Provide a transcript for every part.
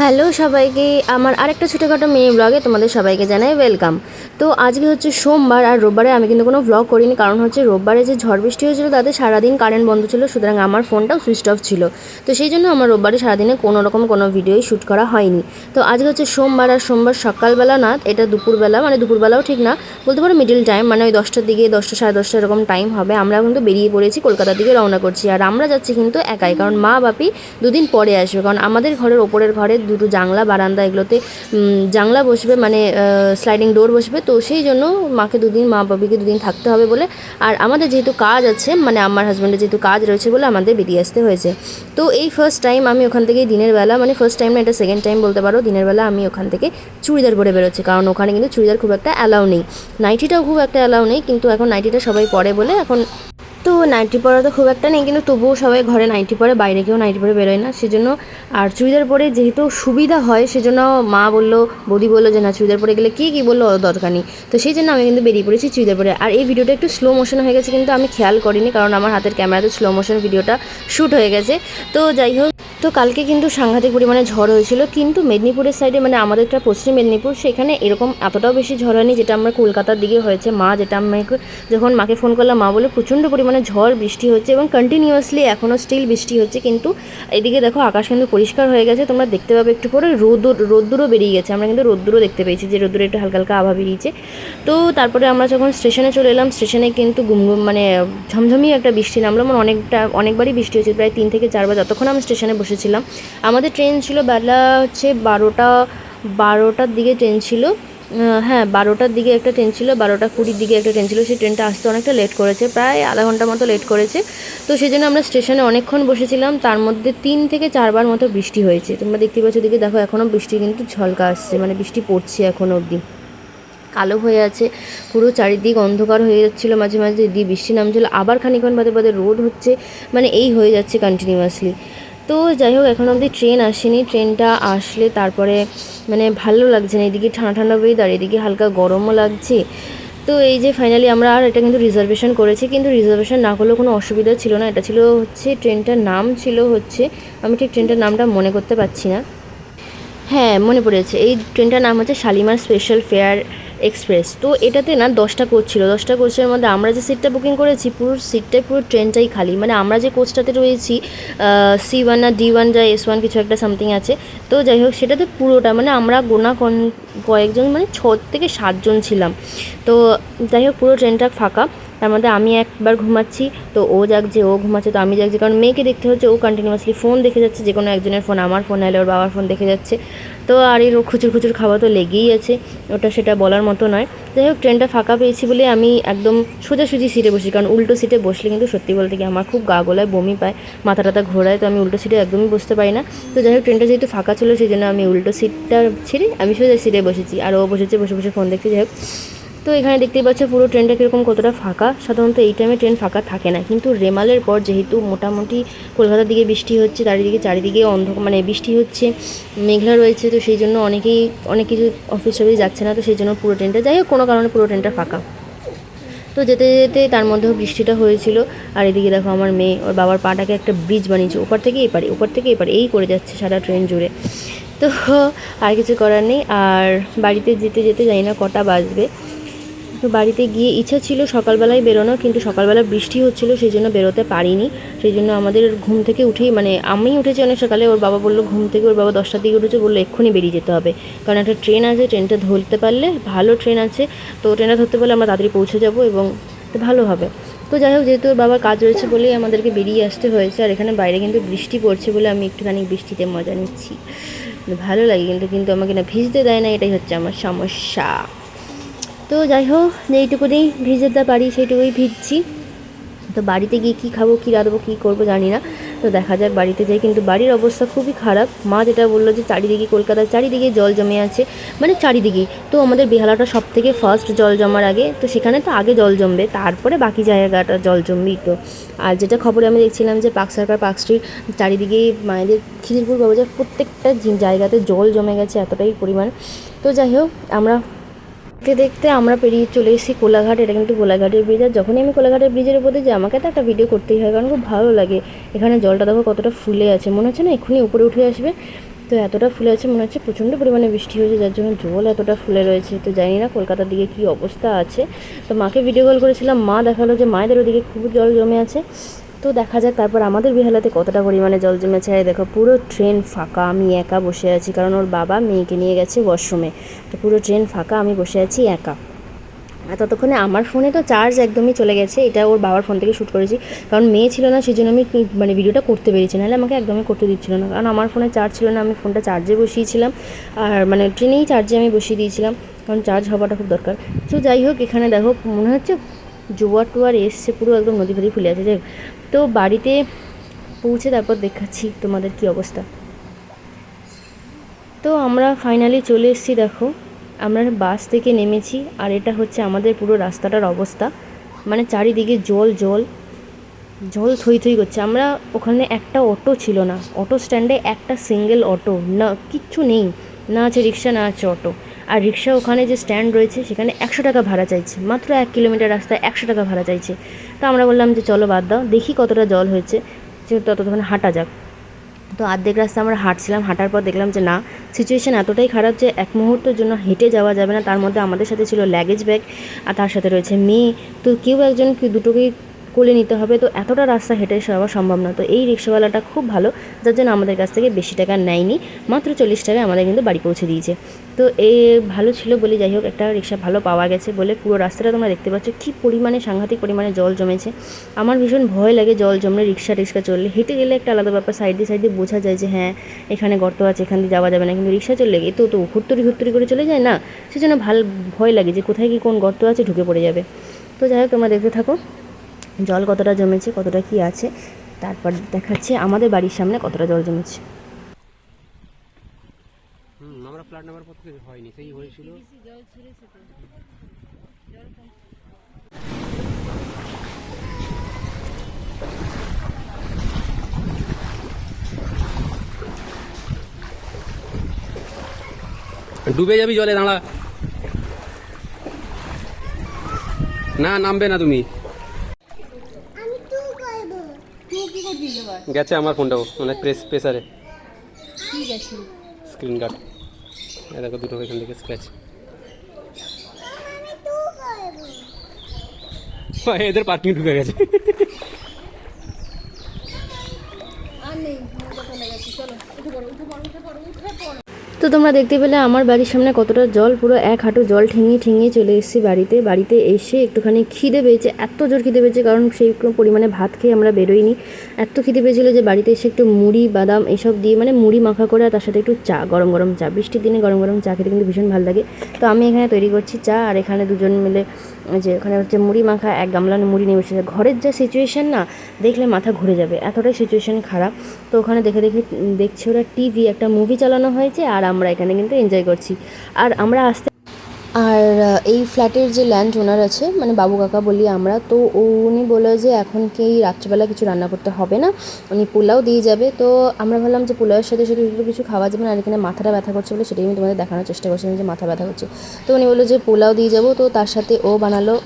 Hello সবাইকে, আমার আরেকটা ছোটোখাটো মিনি ব্লগে তোমাদের সবাইকে জানাই ওয়েলকাম। তো আজকে হচ্ছে সোমবার, আর রোববারে আমি কিন্তু কোনো ব্লগ করিনি, কারণ হচ্ছে রোববারে যে ঝড় বৃষ্টি হয়েছিল তাতে সারাদিন কারেন্ট বন্ধ ছিল, সুতরাং আমার ফোনটাও সুইচ অফ ছিল। তো সেই জন্য আমার রোববারে সারাদিনে কোনো ভিডিওই শ্যুট করা হয়নি। তো আজকে হচ্ছে সোমবার, আর সোমবার সকালবেলা না, এটা দুপুরবেলা, মানে দুপুরবেলাও ঠিক না, বলতে পারো মিডিল টাইম, মানে ওই 10টার দিকে, 10টা সাড়ে 10টা এরকম টাইম হবে। আমরা কিন্তু বেরিয়ে পড়েছি, কলকাতার দিকে রওনা করছি। আর আমরা যাচ্ছি কিন্তু একাই, কারণ মা বাপি দুদিন পরে আসবে, কারণ আমাদের ঘরের ওপরের ঘরে দুটো জানলা বারান্দা এগুলোতে জানলা বসবে, মানে স্লাইডিং ডোর বসবে। তো সেই জন্য মাকে দুদিন, মা বাবিকে দুদিন থাকতে হবে বলে, আর আমাদের যেহেতু কাজ আছে, মানে আমার হাজব্যান্ডের যেহেতু কাজ রয়েছে বলে আমাদের বেরিয়ে আসতে হয়েছে। তো এই ফার্স্ট টাইম আমি ওখান থেকে দিনের বেলা, মানে ফার্স্ট টাইম না, এটা সেকেন্ড টাইম বলতে পারো, দিনের বেলা আমি ওখান থেকে চুড়িদার পরে বেরোচ্ছি, কারণ ওখানে কিন্তু চুড়িদার খুব একটা অ্যালাউ নেই, নাইটিটাও খুব একটা অ্যালাউ নেই, কিন্তু এখন নাইটিটা সবাই পরে বলে এখন তো নাইটি পরা তো খুব একটা নেই, কিন্তু তবুও সবাই ঘরে নাইটি পরে, বাইরে কেউ নাইটি পরে বেরোয় না, সেজন্য। আর চুড়িদার পরে যেহেতু সুবিধা হয়, সেজন্য মা বললো, বৌদি বললো যে না, চুড়িদার পরে গেলে কী বললো দরকার নেই। তো সেই জন্য আমি কিন্তু বেরিয়ে পড়েছি চুড়িদার পরে। আর এই ভিডিওটা একটু স্লো মোশন হয়ে গেছে, কিন্তু আমি খেয়াল করিনি, কারণ আমার হাতের ক্যামেরাতে স্লো মোশন ভিডিওটা শ্যুট হয়ে গেছে। তো যাই হোক, তো কালকে কিন্তু সাংঘাতিক পরিমাণে ঝড় হয়েছিল, কিন্তু মেদিনীপুরের সাইডে, মানে আমাদেরটা পশ্চিম মেদিনীপুর, সেখানে এরকম এতটাও বেশি ঝড় হয়নি যেটা আমরা কলকাতার দিকে হয়েছে। মা যেটা আমাকে, যখন মাকে ফোন করলাম, মা বলে প্রচণ্ড পরিমাণে ঝড় বৃষ্টি হচ্ছে এবং কন্টিনিউয়াসলি এখনও স্টিল বৃষ্টি হচ্ছে। কিন্তু এদিকে দেখো আকাশ কিন্তু পরিষ্কার হয়ে গেছে, তোমরা দেখতে পাবে একটু পরে রোদ্দুরও বেরিয়ে গেছে, আমরা কিন্তু রোদ্দুরও দেখতে পেয়েছি, যে রোদ্দুরে একটু হালকা হালকা আভা বেরিয়েছে। তো তারপরে আমরা যখন স্টেশনে চলে এলাম, স্টেশনে কিন্তু গুমগুম, মানে ঝমঝমিয়ে একটা বৃষ্টি নামলো, মানে অনেকবারই বৃষ্টি হয়েছে, প্রায় 3 থেকে 4 বার যতক্ষণ আমরা স্টেশনে বসেছিলাম। আমাদের ট্রেন ছিল বেলা হচ্ছে 12টার দিকে ট্রেন ছিল। হ্যাঁ, 12টার দিকে একটা ট্রেন ছিল, 12টা 20 দিকে একটা ট্রেন ছিল। সেই ট্রেনটা আসতে অনেকটা লেট করেছে, প্রায় আধা ঘন্টার মতো লেট করেছে। তো সেই জন্য আমরা স্টেশনে অনেকক্ষণ বসেছিলাম, তার মধ্যে 3 থেকে 4 বার মতো বৃষ্টি হয়েছে। তোমরা দেখতে পাচ্ছ, দিকে দেখো এখনও বৃষ্টি কিন্তু ঝলকা আসছে, মানে বৃষ্টি পড়ছে এখনও অবধি, কালো হয়ে আছে পুরো চারিদিক, অন্ধকার হয়ে যাচ্ছিলো, মাঝে মাঝে দিয়ে বৃষ্টি নামছিলো, আবার খানিকক্ষণ বাদে বাদে রোদ হচ্ছে, মানে এই হয়ে যাচ্ছে কন্টিনিউয়াসলি। তো যাই হোক, এখন অবধি ট্রেন আসেনি, ট্রেনটা আসলে তারপরে মানে ভালো লাগছে না, এদিকে ঠান্ডা ঠান্ডা ওয়েদার, এদিকে হালকা গরমও লাগছে। তো এই যে ফাইনালি আমরা, আর এটা কিন্তু রিজার্ভেশন করেছি, কিন্তু রিজার্ভেশন না করলেও কোনো অসুবিধা ছিল না। এটা ছিল হচ্ছে, ট্রেনটার নাম ছিল হচ্ছে, আমি ঠিক ট্রেনটার নামটা মনে করতে পারছি না। হ্যাঁ, মনে পড়েছে, এই ট্রেনটার নাম হচ্ছে শালিমার স্পেশাল ফেয়ার এক্সপ্রেস। তো এটাতে না 10টা কোচ ছিল, 10টা কোচের মধ্যে আমরা যে সিটটা বুকিং করেছি, পুরো সিটটাই, পুরো ট্রেনটাই খালি, মানে আমরা যে কোচটাতে রয়েছি C1 না D1 যা S1 কিছু একটা সামথিং আছে। তো যাই হোক, সেটাতে পুরোটা, মানে আমরা গোনা কয়েকজন, মানে 6 থেকে 7 জন ছিলাম। তো যাই হোক, পুরো ট্রেনটা ফাঁকা, তার মধ্যে আমি একবার ঘুমাচ্ছি, তো ও জাগছে, ও ঘুমাচ্ছে, তো আমি জাগছি, কারণ মেয়েকে দেখতে হচ্ছে, ও কন্টিনিউয়াসলি ফোন দেখে যাচ্ছে, যে কোনো একজনের ফোন, আমার ফোন নাহলে ওর বাবার ফোন দেখে যাচ্ছে। তো আর এর খুচুর খুচুর খাওয়া তো লেগেই আছে, ওটা সেটা বলার মতো নয়। যাই হোক, ট্রেনটা ফাঁকা পেয়েছি বলে আমি একদম সোজাসুজি সিটে বসি, কারণ উল্টো সিটে বসলে কিন্তু সত্যি বলতে কি আমার খুব গা গোলায়, বমি পায়, মাথা টাথা ঘোরায়, তো আমি উল্টো সিটে একদমই বসতে পারি না। তো যাই হোক, ট্রেনটা যেহেতু ফাঁকা ছিল, সেই জন্য আমি উল্টো সিটটা ছেড়ে আমি সোজা সিটে বসেছি, আর ও বসে বসে ফোন দেখছি। যাই হোক, তো এখানে দেখতেই পাচ্ছ পুরো ট্রেনটা কীরকম কতটা ফাঁকা। সাধারণত এই টাইমে ট্রেন ফাঁকা থাকে না, কিন্তু রেমালের পর যেহেতু মোটামুটি কলকাতার দিকে বৃষ্টি হচ্ছে, চারিদিকে মানে বৃষ্টি হচ্ছে, মেঘলা রয়েছে, তো সেই জন্য অনেক কিছু অফিস যাচ্ছে না, তো সেই জন্য পুরো ট্রেনটা, যাই হোক কোনো কারণে পুরো ট্রেনটা ফাঁকা। তো যেতে যেতে তার মধ্যেও বৃষ্টিটা হয়েছিল। আর এদিকে দেখো আমার মেয়ে ওর বাবার পাটাকে একটা ব্রিজ বানিয়েছে, ওপার থেকে এপারে এই করে যাচ্ছে সারা ট্রেন জুড়ে। তো আর কিছু করার নেই। আর বাড়িতে যেতে যেতে জানি না কটা বাজবে। তো বাড়িতে গিয়ে ইচ্ছা ছিল সকালবেলায় বেরোনো, কিন্তু সকালবেলা বৃষ্টি হচ্ছিলো, সেই জন্য বেরোতে পারিনি। সেই জন্য আমাদের ঘুম থেকে উঠেই, মানে আমি উঠেছি অনেক সকালে, ওর বাবা বললো ঘুম থেকে, ওর বাবা 10টার দিকে উঠেছে, বললো এক্ষুনি বেরিয়ে যেতে হবে, কারণ একটা ট্রেন আছে, ট্রেনটা ধরতে পারলে, ভালো ট্রেন আছে, তো ট্রেনটা ধরতে পারলে আমরা তাড়াতাড়ি পৌঁছে যাবো এবং ভালো হবে। তো যাই হোক, যেহেতু ওর বাবার কাজ রয়েছে বলেই আমাদেরকে বেরিয়ে আসতে হয়েছে। আর এখানে বাইরে কিন্তু বৃষ্টি পড়ছে বলে আমি একটুখানি বৃষ্টিতে মজা নিচ্ছি, ভালো লাগে, কিন্তু আমাকে না ভিজতে দেয় না, এটাই হচ্ছে আমার সমস্যা। তো যাই হোক, যেইটুকুনি ভিজতে পারি সেইটুকুই ভিজছি। তো বাড়িতে গিয়ে কী খাবো, কী রাঁধবো, কী করবো জানি না, তো দেখা যাক, বাড়িতে যাই। কিন্তু বাড়ির অবস্থা খুবই খারাপ। মা যেটা বললো যে চারিদিকে, কলকাতার চারিদিকে জল জমে আছে, মানে চারিদিকেই। তো আমাদের বেহালাটা সব থেকে ফার্স্ট জল জমার আগে, তো সেখানে তো আগে জল জমবে, তারপরে বাকি জায়গাটা জল জমবেই। তো আর যেটা খবরে আমি দেখছিলাম যে পার্ক স্ট্রিট চারিদিকে, মায়েদের খিদিরপুর বাজার, প্রত্যেকটা জায়গাতে জল জমে গেছে এতটাই পরিমাণ। তো যাই হোক, আমরা দেখতে দেখতে আমরা পেরিয়ে চলে এসেছি কোলাঘাট। এটা কিন্তু কোলাঘাটের ব্রিজ। আর যখনই আমি কোলাঘাটের ব্রিজের উপরে যাই, আমাকে তো একটা ভিডিও করতেই হয়, কারণ খুব ভালো লাগে। এখানে জলটা দেখো কতটা ফুলে আছে, মনে হচ্ছে না এক্ষুনি উপরে উঠে আসবে। তো এতটা ফুলে আছে, মনে হচ্ছে প্রচণ্ড পরিমাণে বৃষ্টি হয়েছে, যার জন্য জল এতটা ফুলে রয়েছে। তো জানি না কলকাতার দিকে কী অবস্থা আছে। তো মাকে ভিডিও কল করেছিলাম, মা দেখালো যে মায়েদের ওদিকে খুব জল জমে আছে। তো দেখা যাক তারপর আমাদের বেহালাতে কতটা পরিমাণে জল জমেছে। আর দেখো পুরো ট্রেন ফাঁকা, আমি একা বসে আছি, কারণ ওর বাবা মেয়েকে নিয়ে গেছে ওয়াশরুমে। তো পুরো ট্রেন ফাঁকা, আমি বসে আছি একা। আর ততক্ষণে আমার ফোনে তো চার্জ একদমই চলে গেছে, এটা ওর বাবার ফোন থেকে শ্যুট করেছি, কারণ মেয়ে ছিল না সেই জন্য আমি মানে ভিডিওটা করতে পেরেছি, নাহলে আমাকে একদমই করতে দিচ্ছিল না, কারণ আমার ফোনে চার্জ ছিল না। আমি ফোনটা চার্জে বসিয়েছিলাম, আর মানে ট্রেনেই চার্জে আমি বসিয়ে দিয়েছিলাম, কারণ চার্জ হওয়াটা খুব দরকার। তো যাই হোক, এখানে দেখো মনে হচ্ছে জোয়ার টোয়ার এসছে, পুরো একদম নদী ফদী ফুলে আছে। যাই হোক, তো বাড়িতে পৌঁছে তারপর দেখাচ্ছি তোমাদের কী অবস্থা। তো আমরা ফাইনালি চলে এসেছি। দেখো আমরা বাস থেকে নেমেছি, আর এটা হচ্ছে আমাদের পুরো রাস্তাটার অবস্থা, মানে চারিদিকে জল জল জল থই থই করছে। আমরা ওখানে একটা অটো ছিল না, অটো স্ট্যান্ডে একটা সিঙ্গেল অটো না, কিচ্ছু নেই, না আছে রিক্সা না আছে অটো। আর রিক্সা ওখানে যে স্ট্যান্ড রয়েছে সেখানে 100 টাকা ভাড়া চাইছে, মাত্র 1 কিলোমিটার রাস্তায় 100 টাকা ভাড়া চাইছে। তো আমরা বললাম যে চলো বাদ দাও, দেখি কতটা জল হয়েছে, যে ততক্ষণ হাঁটা যাক। তো অর্ধেক রাস্তা আমরা হাঁটছিলাম, হাঁটার পর দেখলাম যে না, সিচুয়েশান এতটাই খারাপ যে এক মুহূর্তের জন্য হেঁটে যাওয়া যাবে না। তার মধ্যে আমাদের সাথে ছিল লাগেজ ব্যাগ, আর তার সাথে রয়েছে মেয়ে, তো কেউ একজন দুটোকেই কোলে নিতে হবে, তো এতটা রাস্তা হেঁটে যাওয়া সম্ভব না। তো এই রিক্সাওয়ালাটা খুব ভালো, যার জন্য আমাদের কাছ থেকে বেশি টাকা নেয়নি, মাত্র 40 টাকায় আমাদের কিন্তু বাড়ি পৌঁছে দিয়েছে। তো এই ভালো ছিল বলে, যাই হোক, একটা রিক্সা ভালো পাওয়া গেছে বলে পুরো রাস্তাটা তোমরা দেখতে পাচ্ছ কী পরিমাণে, সাংঘাতিক পরিমাণে জল জমেছে। আমার ভীষণ ভয় লাগে জল জমলে, রিক্সা চললে। হেঁটে গেলে একটা আলাদা ব্যাপার, সাইড দিয়ে বোঝা যায় যে হ্যাঁ এখানে গর্ত আছে, এখান দিয়ে যাওয়া যাবে না, কিন্তু রিক্সা চললে এ তো হুত্তুরি করে চলে যায় না, সেজন্য ভয় লাগে যে কোথায় কি কোন গর্ত আছে, ঢুকে পড়ে যাবে। তো যাই হোক, তোমরা দেখতে থাকো জল কতটা জমেছে, কতটা কি আছে, তারপর দেখাচ্ছি আমাদের বাড়ির সামনে কতটা জল জমেছে। আমরা ফ্ল্যাট নাম্বার পর থেকে হয়নি, সেই হয়েছিল। ডুবে যাবি জলে, দাঁড়া, না নামবে না তুমি। গেছে আমার ফোনটাও, মানে প্রেসারে স্ক্রিন গার্ড, দেখো দুটো এখান থেকে স্ক্র্যাচ। এদের পার্কিং ঢুকে গেছে। তো তোমরা দেখতে পেলে আমার বাড়ির সামনে কতটা জল, পুরো 1 হাঁটু জল ঠেঙিয়ে চলে এসেছি বাড়িতে এসে একটুখানি খিদে পেয়েছে, এত জোর খিদে পেয়েছে, কারণ সেই পরিমাণে ভাত খেয়ে আমরা বেরোইনি। এত খিদে পেয়েছিলো যে বাড়িতে এসে একটু মুড়ি বাদাম এসব দিয়ে, মানে মুড়ি মাখা করে, আর তার সাথে একটু চা, গরম গরম চা, বৃষ্টির দিনে গরম গরম চা খেতে কিন্তু ভীষণ ভালো লাগে। তো আমি এখানে তৈরি করছি চা, আর এখানে দুজন মিলে যে ওখানে হচ্ছে মুড়ি মাখা, 1 গামলা মুড়ি নিয়ে বসেছে। ঘরের যা সিচুয়েশান না, দেখলে মাথা ঘুরে যাবে, এতটাই সিচুয়েশান খারাপ। তো ওখানে দেখছি ওরা টিভি, একটা মুভি চালানো হয়েছে, আর আমরা এখানে কিন্তু এনজয় করছি। আর আমরা আর এই ফ্ল্যাটের যে ল্যান্ড ওনার আছে, মানে বাবু কাকা বলি আমরা, তো উনি বললো যে এখন কি রাত্রিবেলা কিছু রান্না করতে হবে না, উনি পোলাও দিয়ে যাবে। তো আমরা ভাবলাম যে পোলাওয়ের সাথে সাথে কিছু খাওয়া যাবে না, আর এখানে মাথাটা ব্যথা করছে বলে সেটাই আমি তোমাদের দেখানোর চেষ্টা করছিলাম যে মাথা ব্যথা করছে। তো উনি বললো যে পোলাও দিয়ে যাবো, তো তার সাথে ও বানালো,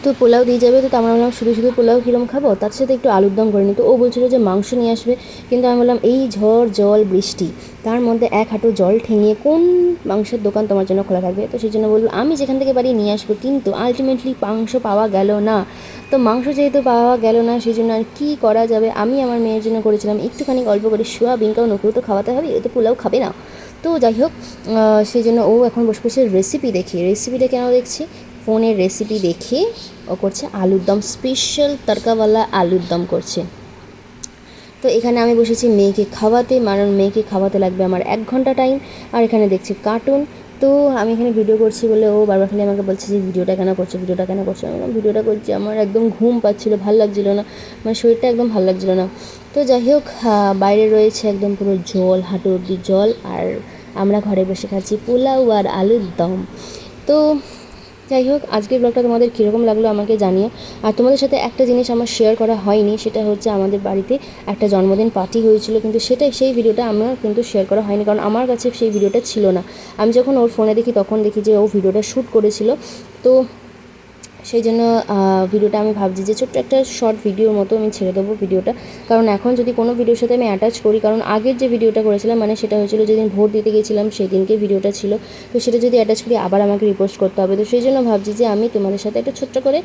তো পোলাও দিয়ে যাবে। তো আমরা বললাম শুধু পোলাও কীরকম খাবো, তার সাথে একটু আলুর দম করে নিই। তো ও বলছিল যে মাংস নিয়ে আসবে, কিন্তু আমি বললাম এই ঝড় জল বৃষ্টি, তার মধ্যে 1 হাঁটু জল ঠেঙিয়ে কোন মাংসের দোকান তোমার জন্য খোলা থাকবে। তো সেই জন্য বললো আমি যেখান থেকে বাড়ি নিয়ে আসবো, কিন্তু আলটিমেটলি মাংস পাওয়া গেল না। তো মাংস যেহেতু পাওয়া গেল না, সেই জন্য আর কী করা যাবে, আমি আমার মেয়ের জন্য করেছিলাম একটুখানি অল্প করে সোয়াবিন, কারণ ওকেও তো খাওয়াতে হবে, ও তো পোলাও খাবে না। তো যাই হোক, সেই জন্য ও এখন বসে রেসিপিটা কেন দেখছি, ফোনের রেসিপি দেখে ও করছে আলুর দম, স্পেশাল তড়কাওয়ালা আলুর দম করছে। তো এখানে আমি বসেছি মেয়েকে খাওয়াতে, কারণ মেয়েকে খাওয়াতে লাগবে আমার 1 ঘন্টা টাইম, আর এখানে দেখছি কার্টুন। তো আমি এখানে ভিডিও করছি বলে ও বারবার খালি আমাকে বলছে যে ভিডিওটা কেন করছো। আমি ভিডিওটা করছি, আমার একদম ঘুম পাচ্ছিলো, ভালো লাগছিলো না, মানে শরীরটা একদম ভালো লাগছিলো না। তো যাই হোক, বাইরে রয়েছে একদম পুরো জল, হাঁটু অব্দি জল, আর আমরা ঘরে বসে খাচ্ছি পোলাও আর আলুর দম। তো যাই হোক, আজকের ব্লগটা তোমাদের কীরকম লাগলো আমাকে জানিও। আর তোমাদের সাথে একটা জিনিস আমার শেয়ার করা হয়নি, সেটা হচ্ছে আমাদের বাড়িতে একটা জন্মদিন পার্টি হয়েছিল, কিন্তু সেই ভিডিওটা আমার কিন্তু শেয়ার করা হয়নি, কারণ আমার কাছে সেই ভিডিওটা ছিল না। আমি যখন ওর ফোনে দেখি তখন দেখি যে ও ভিডিওটা শ্যুট করেছিল। তো সেই জন্য ভিডিওটা আমি ভাবছি যে ছোট্ট একটা শর্ট ভিডিওর মতো আমি ছেড়ে দেবো ভিডিওটা। কারণ এখন যদি কোনো ভিডিওর সাথে আমি অ্যাটাচ করি, কারণ আগের যে ভিডিওটা করেছিলাম মানে সেটা হয়েছিল যেদিন ভোট দিতে গেছিলাম সেদিনকে ভিডিওটা ছিল, তো সেটা যদি অ্যাটাচ করি আবার আমাকে রিপোস্ট করতে হবে। তো সেই জন্য ভাবছি যে আমি তোমাদের সাথে একটা ছোট্ট করে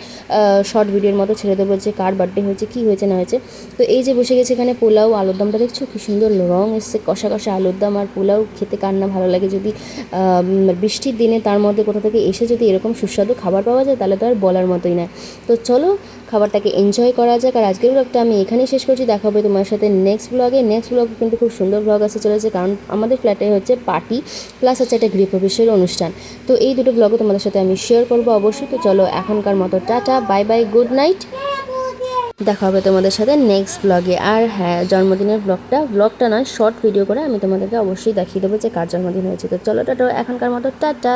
শর্ট ভিডিওর মতো ছেড়ে দেবো যে কার বার্থডে হয়েছে, কী হয়েছে না হয়েছে। তো এই যে বসে গেছে এখানে পোলাও, আলুর দমটা দেখছো কী সুন্দর রং এসছে, কষা কষা আলুর দম আর পোলাও খেতে কার না ভালো লাগে। যদি বৃষ্টির দিনে তার মধ্যে কোথা থেকে এসে যদি এরকম সুস্বাদু খাবার পাওয়া যায় তাহলে তো আর বলার মতোই না। তো চলো খাবারটাকে এনজয় করা যাক। আর আজকের ব্লগটা আমি এখানেই শেষ করছি, দেখা হবে তোমার সাথে নেক্সট ব্লগে কিন্তু খুব সুন্দর ব্লগ আসতে চলেছে, কারণ আমাদের ফ্ল্যাটে হচ্ছে পার্টি প্লাস হচ্ছে একটা গৃহপ্রবেশের অনুষ্ঠান। তো এই দুটো ব্লগও তোমাদের সাথে আমি শেয়ার করবো অবশ্যই। তো চলো এখনকার মতো tata, bye bye, good night, দেখা হবে তোমাদের সাথে নেক্সট ব্লগে। আর হ্যাঁ, জন্মদিনের ব্লগটা নয় শর্ট ভিডিও করে আমি তোমাদেরকে অবশ্যই দেখিয়ে দেবো যে কার জন্মদিন হয়েছে। তো চলো টাটা, এখনকার মতো টাটা।